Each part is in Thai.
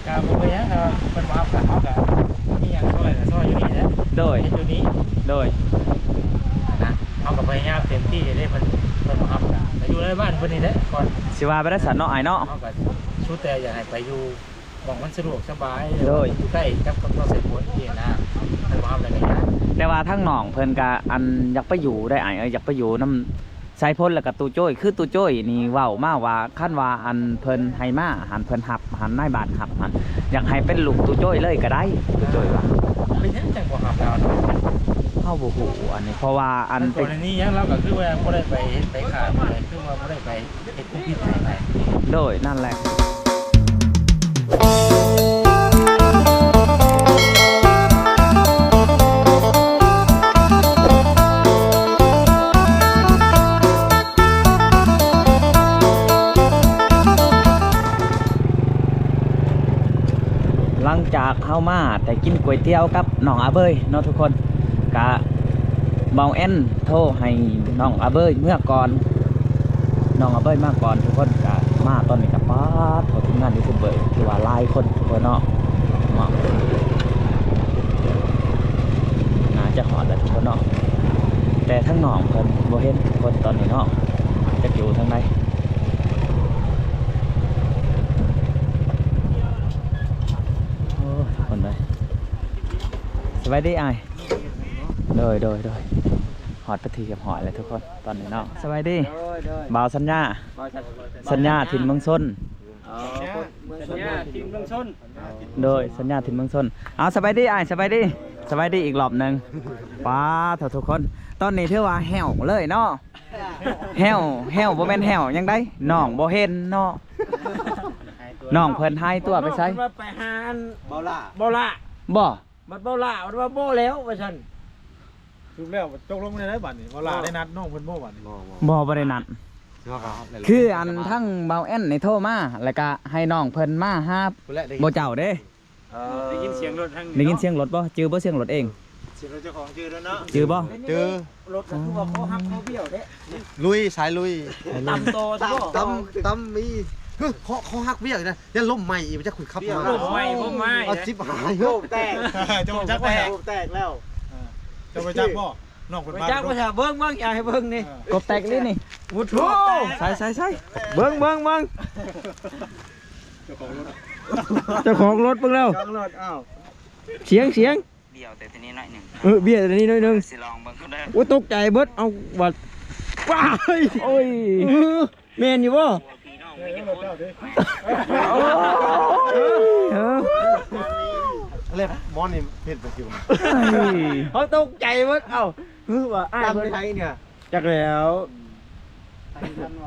ครับผมเนี่ยครับเป็นมากับเขากับนี่ยังซอยอยู่นี่นะโดยอยู่นี่โดยนะเขากับพยายามเต็มที่ได้มันมาครับแต่อยู่ในบ้านคนนี้แหละก่อน สิว่าไปได้สันเนาะไอ้เนาะ เขากับชุดแต่อยากให้ไปอยู่บอกมันสะดวกสบาย โดย อยู่ใกล้กับต้องใส่ผลเองนะเป็นมาอะไรกันนะ แต่ว่าทั้งน้องเพิ่นก็อันอยากไปอยู่ได้ไอ้อยากไปอยู่น้ำไซพ่นแล้วก็ตูโจ้ยคือตูโจ้ยนี่เว้ามาว่าขั้นว่าอันเพิ่นให้มาหันเพิ่นหับหันนายบ้านหับหันอยากให้เป็นลูกตูโจ้ยเลยก็ได้ตูโจ้ยว่า เป็นยังจังบ่หับเรา เฮาบ่ฮู้อันนี้เพราะว่าอัน ก่อนนี้ยังเราก็คือว่าบ่ได้ไปขาดอะไรคือว่าบ่ได้ไปเฮ็ดผู้ผิดอะไร โดยนั่นแหละหลังจากเข้ามาแต่กินก๋วยเตี๋ยวกับน้องอาเบยเนาะทุกคนกะเบาแอนโทรให้น้องอาเบยเมื่อก่อนน้องอาเบยมาก่อนทุกคนกะมาตอนนี้กับป้าโทรทีมงานยูทูบเบอร์ที่ว่าหลายคนทุกคนเนาะน่าจะหอดแล้วทุกคนเนาะแต่ทั้งน้องเพิ่นบ่เห็นทุกคนตอนนี้เนาะจะอยู่ทางไหนคนเลยสวัสดีไอ้โดยหอดปฏิกับหอยเลยทุกคนตอนนี้เนาะสวัสดีบ่าวสัญญาถิ่นเมืองชนสัญญาทีมเมืองชนโดยสัญญาถิ่นเมืองชนเอาสวัสดีไอ้สวัสดีอีกรอบหนึ่งป้าเถอะทุกคนตอนนี้เท่าว่าแห้วเลยเนาะแห้วบ่แม่นแห้วยังได้น้องบ่เห็นเนาะน้องเพิ่นให้ตัวไปใช้ไปหาเบาล่าบ่มันเบาล่าว่าโบแล้วว่าฉัน ถูกแล้วตกลงในได้บัตรนี่เวลาได้นัดน้องเพิ่นโม่บัตรนี่บ่ได้นัดคืออันทั้งเบาแอนในโทรมาแล้วก็ให้น้องเพิ่นมาหาบ่เจ้าเด้ได้ยินเสียงรถทั้งได้ยินเสียงรถบ่จื้อบ่เสียงรถเองเสียงเจ้าของชื่อแล้วเนาะจื้อบ่จื้อรถคือว่าเขาหักเขาเบี้ยวเด้ลุยสายลุยตำโตตำมีเขาหักเบี้ยนะยันล่มใหม่อีกจะขุดขับมาล่มใหม่เอาจิ๊บหายโบแตกจะมาจักแตกแล้วจะมาจักบ่น้องคนบ้านจักว่าเบิ้งอยากให้เบิ้งนี่กบแตกนี่วุ้โธใส่เบิ้งเจ้าของรถเบิ่งแล้วเสียงเบี้ยวแต่ทีนี้น้อยหนึ่งเบี้ยวแต่ทีนี้น้อยหนึ่งสิลองเบิ่งก็ได้โอ้ตกใจเบิดเอาบัดว้ายโอ้ยแม่นอยู่บ่เล็บมอนนี่เผ็ดไปสิวเขาตกใจเบิดว่าจำได้ไงเนี่ยจักแล้ว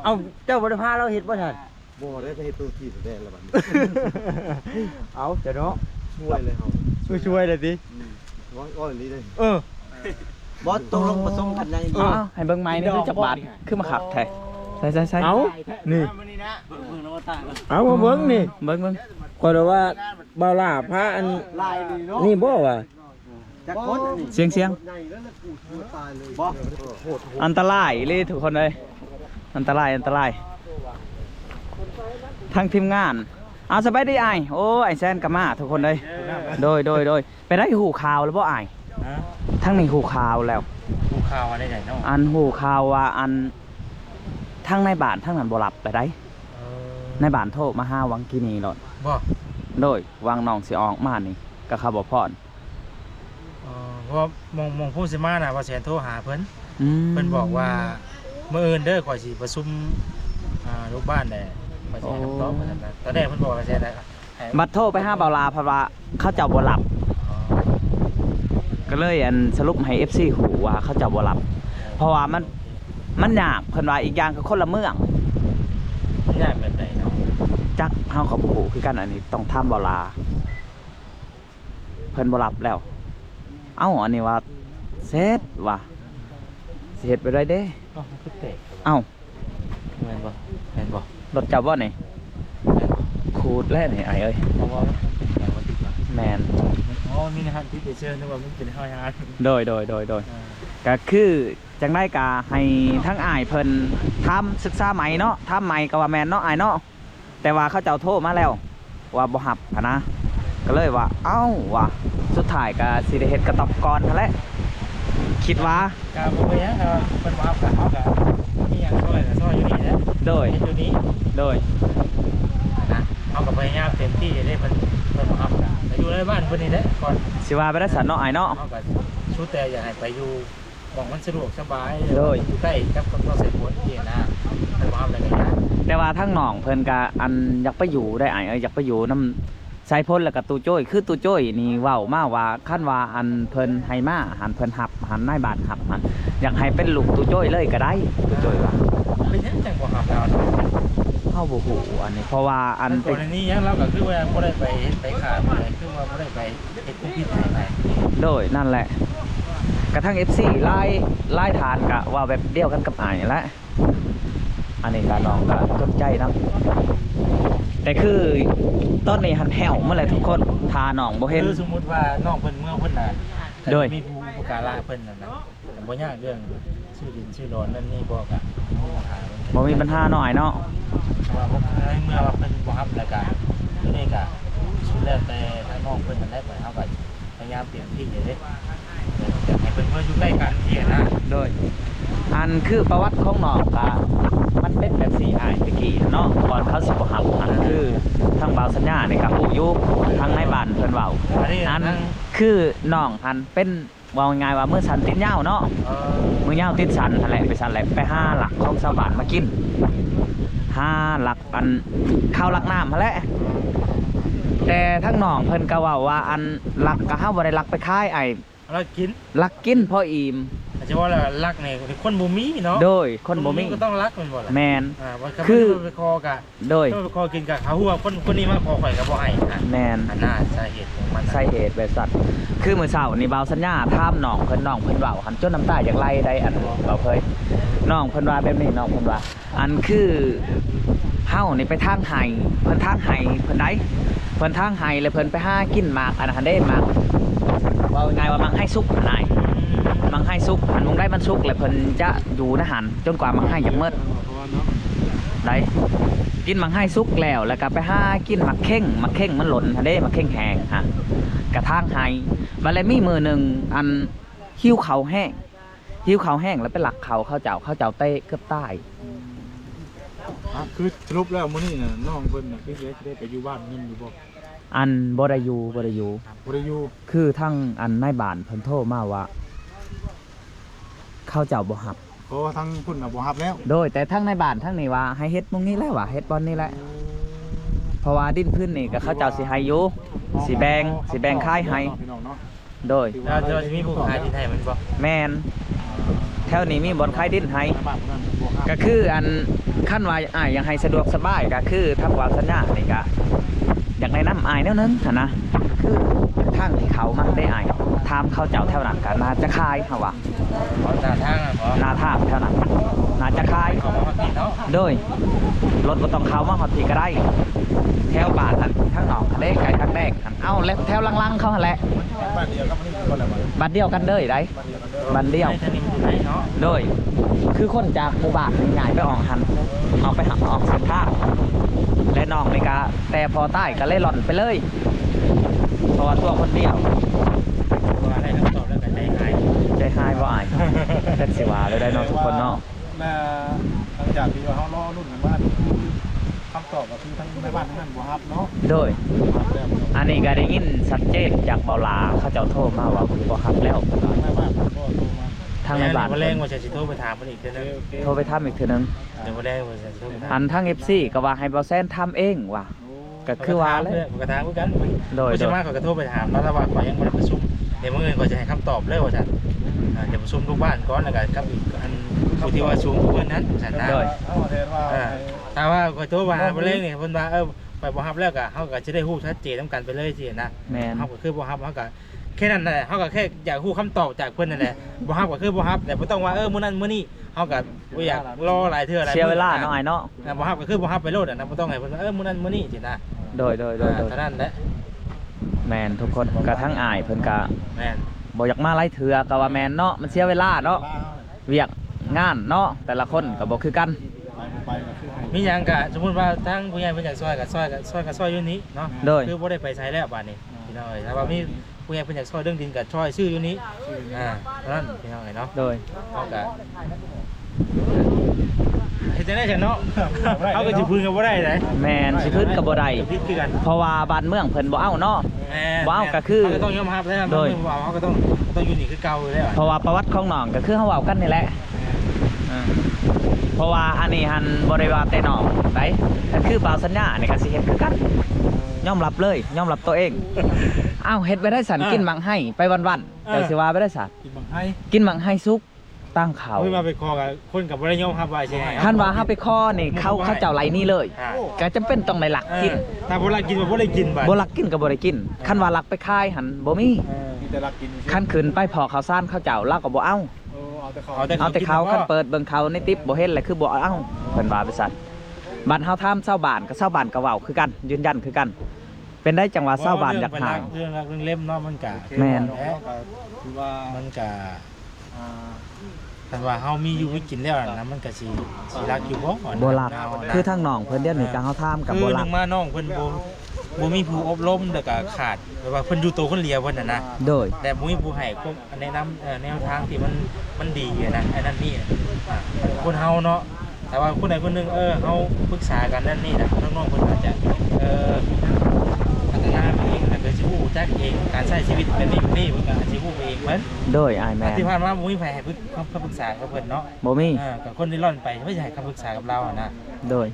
เอาเจ้าบริพาเราเห็นป่ะท่านบ่ได้ไปเห็ดตัวที่แสดงแล้วบัดนี้เอาเดี๋ยวเนาะช่วยเลยเขาช่วยเลยดิว่าอย่างนี้เลยบอสตกลงผสมกันในให้เบิ้งไม้นี่คือจับบาทขึ้นมาขับแท้ใช่เอานี่เอามาเบิ้งนี่เบิ้งก็เลยว่าเบาล่าพระอันนี่บ่ว่ะเสียงอันตรายเลยทุกคนเลยอันตรายทั้งทีมงานเอาสบายดีไอโอ้ไอแซนกามาทุกคนเลยโดยไปได้หูข่าวแล้วบ่ไอทั้งในหูข่าวแล้วหูข่าวอะไรไหนเนาะอันหูข่าวว่าอันทั้งในบ้านทั้งนั้นบ่หลับไปได้ในบ้านโทรมาหาวังกินีหลอดบ่โดยวังน้องสิออกมานี่ก็เขาบ่พรเพราะมองผู้สิมาน่ะว่าแสนโทรหาเพิ่นบอกว่าเมื่ออื่นเด้อข่อยสิประชุมลูกบ้านแหละข่อยสิให้คำตอบว่าซั่นน่ะตอนแรกเพิ่นบอกว่าแสนได้บัดโทรไปหาเบาลาเพราะว่าเขาเจ้าบ่หลับก็เลยอันสรุปให้ FC หูว่าเขาเจ้าบ่หลับเพราะว่ามันยากเพิ่นว่าอีกอย่างก็คนละเมืองยากแบบไหนเนาะจักเฮากับผู้คือกันอันนี้ต้องทำเบาลาเพิ่นบ่หลับแล้วเอ้าอันนี้ว่าเสร็จว่ะสิเฮ็ดไปได้เด้เอ้าแม่นบ่รถจับบ่นี่ขูดแล้วนี่ไอ้เอ้ยแม่นมีนะฮะที่ไปเชิญนึกว่ามันเป็นห้อยฮาร์ดโดยก็คือจังได้กาให้ทั้งอ้ายเพิ่นทำศึกษาใหม่เนาะทำใหม่ก็ว่าแม่นเนาะอ้ายเนาะแต่ว่าเขาเจ้าโทรมาแล้ว ว่าบ่หับหั้นนะก็เลยว่าเอ้าว่ะสุดท้ายก็สิได้เฮ็ดกระต๊อบก่อนนั่นแหละคิดว่า ก็บ่เป็นหยังครับเพิ่นบ่ฮับก็เฮาก็มีหยังซอยก็ซอยอยู่นี่แหละ โดย เฮ็ดอยู่นี่ โดย นะเฮาก็พยายามเต็มที่จะได้เพิ่นบ่ฮับก็ไปอยู่ในบ้านเพิ่นนี่แหละก่อน สิว่าไปได้สันเนาะอ้ายเนาะ เฮาก็สุดแต่อยากให้ไปอยู่หม้องมันสะดวกสบาย โดย อยู่ใกล้กับคนต้องใช้ผลที่นะเพิ่นบ่ฮับแล้วก็ยาก แต่ว่าทั้งน้องเพิ่นก็อันอยากไปอยู่ได้อ้ายอยากไปอยู่นำสายพ้นแล้วก็ตู้โจ้ยคือตู้โจ้ยนี่เว้ามาว่าคันว่าอันเพิ่นให้มาหันเพิ่นหับหันนายบ้านหับหันอยากให้เป็นลูกตู้โจ้ยเลยก็ได้ตู้โจ้ยว่า เป็นหยังจังบ่ฮับแล้ว เฮาบ่ฮู้อันนี้เพราะว่าอัน กรณียังเราก็คือว่าบ่ได้ไปเฮ็ดไปขาดบ่ได้คือว่าบ่ได้ไปเฮ็ดคุกพิษให้ไป โดยนั่นแหละกระทั่ง FC ไล่ทานก็ว่าแบบเดียวกันกับอ้ายนี่แหละอันนี้ก็น้องก็จดใจนํแต่คือตอนนี้หันแหวเมื่อไหร่ทุกคนทาน้องบ่เห็น คือสมมุติว่าน้องเพิ่นเมืองเพิ่นน่ะ โดย มีผู้อุปการะเพิ่นนั่นน่ะแต่บ่ยากเรื่องชื่อดินชื่อดอนนั่นนี่บอกอ่ะ บ่มีปัญหาหน่อยเนาะ ว่าบ่ในเมื่อว่าเพิ่นบ่รับแล้วก็ทีนี้ก็สุดแล้วแต่ทางน้องเพิ่นนั่นแหละเฮาก็พยายามเตรียมที่จะได้อยากให้เพิ่นมาอยู่ใกล้กันที่นะ โดยอันคือประวัติของน้องก็มันเป็นแบบ4อ้ายตะกี้เนาะก่อนเขาสิบ่ฮับอันคือทางบ่าวสัญญานี่ก็ฮู้อยู่ทางในบ้านเพิ่นเว้า อันนี้ อัน นั่ง คือน้องหันเป็นว่าง่ายๆว่ามื้อสันติดเหย้าเนาะ มื้อยาวติดสันนั่นแหละไปสันแหละไปห้าหลักของชาวบ้านมากิน5หลักอันข้าวหลักน้ำมาแหละแต่ทั้งน้องเพิ่นก็เว้าว่าอันหลักก็เฮาบ่ได้หลักไปขายไอ้ แล้วกิน หลักกินพออิ่ม อาจจะว่าแล้วรักนี่คนบ่มีเนาะ โดยคนบ่มี ก็ต้องรักมันบ่ล่ะ แมน ว่า คือ ไปคอกะ โดย ไปคอกินกะเขาหัวคนนี้มาขอข่อยก็บ่ให้อ่ะ แมน อันน่าสาเหตุของมัน ใส่เหตุแบบสัตว์คือมื้อเช้านี่บ่าวสัญญาถามน้องเพิ่นเว้าหันจนน้ำตาอยากไหลได้อันเราเคยน้องเพิ่นว่าแบบนี้น้องเพิ่นว่าอันคือเฮานี่ไปทางไห้เพิ่นทางไห้เพิ่นได้เพิ่นทางไห้แล้วเพิ่นไปหากินหมากอันนั้นได้หมากว่าง่ายว่ามังให้สุกหันอ้ายมังให้สุกอันมงได้มันสุกแล้วเพิ่นจะอยู่นะหันจนกว่ามังให้อยากเมิดได้กินมังให้สุกแล้วก็ไปหากินหมักเข่งมันหล่นหันเด้หมักเข่งแห้งฮะกระทางไห้บัดแล้วมีมื้อหนึงอันหิวข้าวแห้งแล้วไปหลักข้าวเจ้าเตะเกือบตาย คือสรุปแล้วมื้อนี้น่ะน้องเพิ่นน่ะคือจะได้ไปอยู่บ้านเงินอยู่บ่ อันบ่ได้อยู่ บ่ได้อยู่ คือทั้งอันนายบ้านเพิ่นโทรมาว่าเขาเจ้าบ่ฮับ เพราะว่าทั้งพุ่นน่ะบ่รับแล้ว โดยแต่ทั้งในบ้านทั้งนี่ว่าให้เฮ็ดตรงนี้แหละว่าเฮ็ดบอนนี่แหละเพราะว่าดินพื้นนี่ก็เขาเจ้าสิให้อยู่สิแบ่งค่ายให้ พี่น้องเนาะ โดย แล้วจะมีผู้ขายที่ให้มันบ่ แม่นแถวนี้มีบ่อนขายดินให้ ในบ้านนั้นบ่รับ ก็คืออันขั้นว่าอยากให้สะดวกสบายก็คือทำวาสัญญานี่ก็อยากแนะนำอายแนวนึงหั่นนะคือทางที่เขามาได้อายถามเขาเจ้าแถวนั้นก็น่าจะขายเฮาว่า ขอหน้าทางอ่ะบ่ นาทางแถวนั้นน่าจะขาย ขอมาพักกินเนาะ โดยรถบ่ต้องเข้ามาฮอดพี่ก็ได้แถวบ้านหันทางนอกเด้ไกลทางแดงหันเอ้าแล้วแถวลังๆเขาหั่นแหละ บ้านเดียวกับมันนี่คนละบ้าน บัดเดียวกันเด้อได้บัดเดียว ให้ทางนี้มันอยู่ไหนเนาะ โดยคือคนจากหมู่บ้านง่ายๆไปออกหันเอาไปหักออกเส้นทางและน้องนี่ก็แต่พอใต้ก็เลยหล่อนไปเลยเพราะว่าตัวคนเดียว ว่าได้คำตอบแล้วก็ได้ขาย ใจหายบ่อายเป็นสิว่าเลยได้เนาะทุกคนเนาะ หลังจากที่ว่าเฮารอรุ่นกันว่าคำตอบก็คือทั้งในบ้านนั้นบ่รับเนาะ โดย รับแล้ว อันนี้ก็ได้ยินชัดเจนจากเบาลาเขาเจ้าโทรมาว่าบ่ครับแล้ว ในบ้านก็โทรมา ทางในบ้าน วันแรงว่าจะสิโทรไปถามเพิ่นอีกเทื่อนึง โทรไปถามอีกเทื่อนึง เดี๋ยววันแรงว่าจะโทรไปถาม อันทาง FC ก็ว่าให้เบาแซนทำเองว่ะก็คือว่าเลย ผมก็ถามเหมือนกัน โดย ผู้ชมเขาก็โทรไปถามแล้วว่าขอยังบ่ได้ประชุมเดี๋ยวมื้ออื่นก็จะให้คำตอบเลยว่าซั่นเดี๋ยวประชุมทุกบ้านก่อนแล้วก็กับอีกอันผู้ที่ว่าสูงกว่าเพิ่นนั้นซั่นนะ โดย เอาแทนว่า ถ้าว่าก็โทรมาหาบ่เร่งนี่เพิ่นว่าไปบ่รับแล้วก็เฮาก็จะได้ฮู้ชัดเจนนํกันไปเลยสินะ แม่น เฮาก็คือบ่รับเฮาก็แค่นั้นแหละเฮาก็แค่อยากฮู้คำตอบจากเพิ่นนั่นแหละบ่รับก็คือบ่รับแต่บ่ต้องว่ามื้อนั้นมื้อนี้เฮาก็บ่อยากรอหลายเทื่อหลาย เสียเวลาเนาะอ้ายเนาะ บ่รับก็คือบ่รับไปโลดนะบ่ต้องให้เพิ่นว่ามื้อนั้นมื้อนี้สินะ โดย เท่านั้นแหละ แมนทุกคนกระทั่งอายเพิ่นก็ แม่น บ่อยากมาไล่เถือก็ว่าแมนเนาะมันเสียเวลาเนาะเวียกงานเนาะแต่ละคนก็บ่คือกัน ไปก็คือให้ มีหยังกะสมมุติว่าทั้งผู้ใหญ่เพิ่นอยากซอยก็ซอยอยู่นี้เนาะ โดย คือบ่ได้ไปใช้แล้วบัดนี้พี่น้องเอ้ยถ้าว่ามีผู้ใหญ่เพิ่นอยากซอยเรื่องดินก็ซอยชื่ออยู่นี้เท่านั้นพี่น้องเอ้ยเนาะ โดย เฮาก็เฮ็ดจังได๋จังเนาะเฮาก็สิพึ่งกันบ่ได้เด้ แมนสิขึ้นกับบ่ได้ ผิดคือกัน เพราะว่าบ้านเมืองเพิ่นบ่เอาเนาะ ว้าวก็คือ เฮาก็ต้องยอมรับนะครับ โดย เฮาก็ต้องอยู่นี่คือเก่าอยู่แล้ว เพราะว่าประวัติของน้องก็คือเฮาเว้ากันนี่แหละเพราะว่าอันนี้หันบ่ได้ว่าแต่น้องไปก็คือบ่าวสัญญานี่ก็สิเฮ็ดคือกันยอมรับเลยยอมรับตัวเองอ้าวเฮ็ดไปได้สันกินมังให้ไปวันๆแต่สิว่าไปได้สัน กินบังให้ กินมังให้สุกตั้งเขา เฮ้ยมาไปคอกับคนกับบ่ได้ยอมรับว่าสิให้ คันว่าเฮาไปข้อนี่เขาเจ้าไหลนี่เลย อ่า ก็จำเป็นต้องได้หลักกิน ถ้าบ่รักกินบ่ได้กินบัด บ่หลักกินก็บ่ได้กินคันว่าหลักไปคายหันบ่มี มีแต่รักกิน คันขึ้นไปพอข้าวสารข้าวเจ้าเราก็บ่เอา เอาแต่เขา เอาแต่เขาคันเปิดเบิ่งเขาในติ๊บบ่เห็นแหละคือบ่เอาเพิ่นว่าไปซั่นบ้านเฮาทำชาวบ้านก็ชาวบ้านก็เว้าคือกันยืนยันคือกัน เป็นได้จังหวะชาวบ้านอยากหา เรื่องรักเรื่องเล่มเนาะมันก็ แม่น คือว่า มันก็แต่ว่าเฮามีอยู่มีกินแล้วนะมันก็สิรักอยู่บ่ บ่หลักคือทางน้องเพิ่นเดี๋ยวนี้ก็เฮาทำกับบ่หลั นึ ก งมาน้องเพิ่นบ่มีผู้อบรมแล้วก็ขาดแบบว่าเพิ่นอยู่ตัวคนเดียวเพิ่นน่ะนะ โดย แต่บ่มีผู้ให้พวกแนะนำแนวทางที่มันดีนะไอ้นั่นนี่คนเฮาเนาะแต่ว่าคนใดคนหนึงเฮาปรึกษากันนั่นนี่นะน้องๆเพิ่นอาจจะพัฒนาเองแล้วก็สิฮู้จักเองการใช้ชีวิตเป็นนี่เพิ่นก็สิฮู้เองเพิ่น โดยอ้ายแม่น ที่ผ่านมาบ่มีไผให้คำปรึกษากับเพิ่นเนาะ บ่มี กับคนที่ร่อนไปไม่ใช่ให้คำปรึกษากับเราอะนะ โดย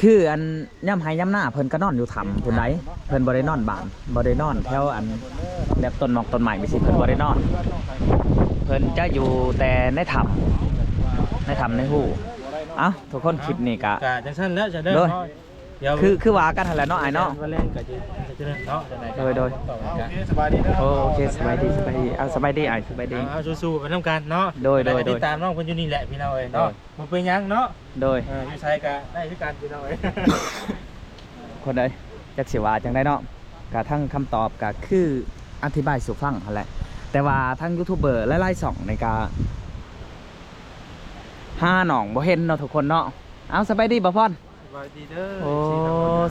คืออันย่ำไห้ย่ำหน้าเพิ่นก็นอนอยู่ถ้ำพุ่นใดเพิ่นบ่ได้นอนบ้านบ่ได้นอนแถวอันแบบต้นหมอกต้นไม้ไปสิเพิ่นบ่ได้นอน เพิ่นจะอยู่แต่ในถ้ำในหูเอ้าทุกคนคลิปนี้ก็ ก็จังซั่นแล้วจะเด้อ โดย เนาะเดี๋ยว คือว่ากันหั่นแหละเนาะอ้ายเนาะ วันแรงก็จะเนาะจังได๋ โดย ต่อกัน สบายดีนะ โอเคสบายดีเอาสบายดีอ้ายสบายดี เอาสู้ๆไปนํกันเนาะ โดย แล้วก็ติดตามน้องเพิ่นอยู่นี่แหละพี่น้องเอ้ยเนาะบ่เป็นหยังเนาะ โดย อยู่ไสก็ได้คือกันพี่น้องเอ้ย คนใดจักสิว่าจังไดเนาะก็ทั้งคำตอบก็คืออธิบายสู่ฟังหั่นแหละแต่ว่าทั้งยูทูบเบอร์หลายๆช่องในก็ห้าหนองบ่เห็นเนาะทุกคนเนาะเอาสบายดีบ่พ่อน สบายดีเด้อ โอ้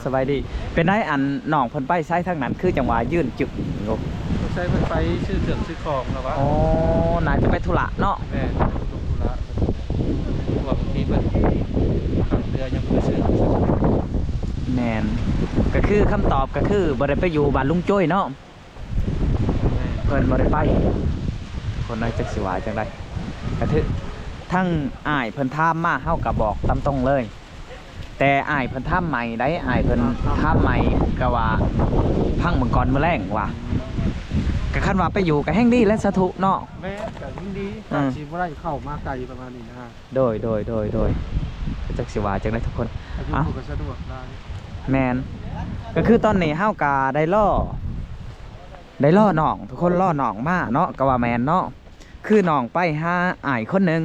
สบายดีเป็นได้อันหนองเพิ่นไปใช้ทางนั้นคือจังหวะยื่นจึกโอ้ ใช้เพิ่นไปชื่อเถืองซื้อของแล้ววะ โอ้น่าจะไปธุระเนาะ แม่ลงธุระว่าบางทีเพิ่นขับเรือยังบ่ซื้อ แมนก็คือคำตอบก็คือบ่ได้ไปอยู่บ้านลุงจ้อยเนาะเพิ่นบ่ได้ไปคนนั้นจักสิว่าจังไดก็คือทั้งอ้ายเพิ่นถามมาเฮาก็บอกตามตรงเลย แต่อ้ายเพิ่นถามใหม่ได้อ้ายเพิ่นถามใหม่ก็ว่าพังเบิ่งก่อนมื้อแรงว่าก็คันว่าไปอยู่ก็แห่งดีและสะทุเนาะ แม่แต่ยิ่งดีชีบ่ได้เข้ามาไกลประมาณนี้นะฮะ โดยจักสิว่าจังไดทุกคน อายุ เอ้า ก็สะดวกได้ แมนก็คือตอนนี้เฮากาได้ล่อหนองทุกคนล่อหนองมาเนาะก็ว่าแมนเนาะคือหนองไปหาอ้ายคนหนึง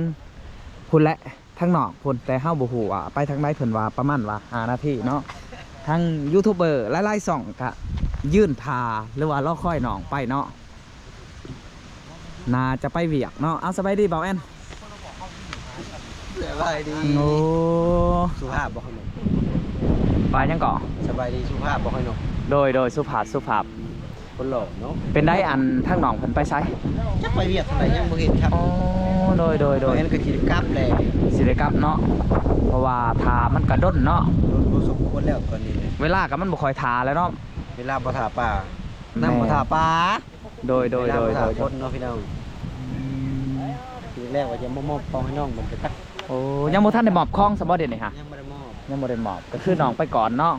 พุ่นแหละทั้งหนองพุ่นแต่เฮาบ่ฮู้ว่าไปทางใดเพิ่นว่าประมาณว่า5นาทีเนาะทางยูทูบเบอร์หลายๆช่องก็ยื่นทาหรือว่ารอคอยหนองไปเนาะน่าจะไปเวียกเนาะเอาสบายดีเบาแอน สบายดี โอ้ สุภาพบอกให้หนุ่ม ไปยังเกาะ สบายดีสุภาพบอกให้หนุ่ม โดยสุภาพ คนหล่อเนาะ เป็นได้อันทางหนองเพิ่นไปไส จักไปเวียดเท่าไหร่ยังบ่เห็นครับ อ๋อโดย โดยนั้นก็คิดกลับแหละ สิได้กลับเนาะเพราะว่าทามันกระด้นเนาะ โดนผู้สมควรแล้วตอนนี้เนี่ย เวลากับมันบ่ค่อยทาแล้วเนาะ เวลาบ่ทาป่านั่งบ่ทาป่า โดย เวลาบ่ทาคนเนาะพี่น้องทีแรกว่าจะมอบของให้น้องมันก็ตัก โอ้ยังบ่ทันได้หมอบคล้องสมบ่เด่นนี่ฮะ ยังบ่ได้มอบ ยังบ่ได้หมอบก็คือน้องไปก่อนเนาะ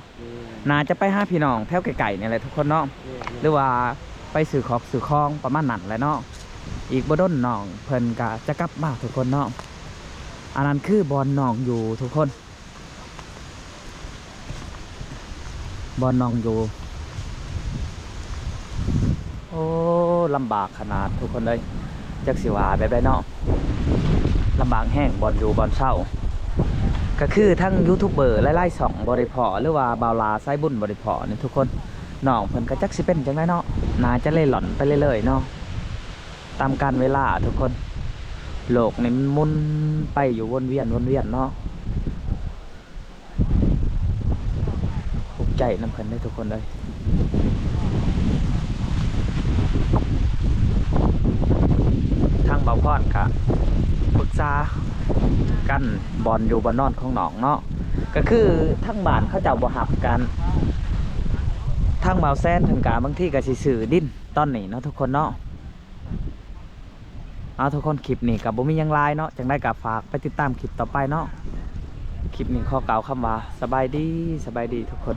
น่าจะไปหาพี่น้องแถวไกลๆนี่แหละทุกคนเนาะหรือว่าไปสื่อของสื่อคลองประมาณนั้นแหละเนาะอีกบ่ด้นน้องเพิ่นก็จะกลับมาทุกคนเนาะอันนั้นคือบอลน้องอยู่ทุกคนบอลน้องอยู่โอ้ลำบากขนาดทุกคนเลยจักสิว่าแบบใดเนาะลำบากแห้งบอลอยู่บอลเศร้าก็คือทั้งยูทูบเบอร์ไล่ๆสองบริพอหรือว่าบาวลาไซบุญบริพอนี่ทุกคนน้องเพิ่นก็จักสิเป็นจังไดเนาะน่าจะเล่หล่อนไปเรื่อยๆเนาะตามกาลเวลาทุกคนโลกนี่มันหมุนไปอยู่วนเวียนเนาะ ใจนำเพิ่นได้ทุกคนเลยทางเบาพอดกะปรึกษากันบอลอยู่บอลนอนของหนองเนาะก็คือทั้งบ้านเขาเจ้าบ่หับกันทางเบาแซนถึงกะบางที่ก็สิซื้อดินตอนนี้เนาะทุกคนเนาะเอาทุกคนคลิปนี้กับบ่มีหยังหลายเนาะจังได้ก็ฝากไปติดตามคลิปต่อไปเนาะคลิปนี้ขอกล่าวคำว่าสบายดีทุกคน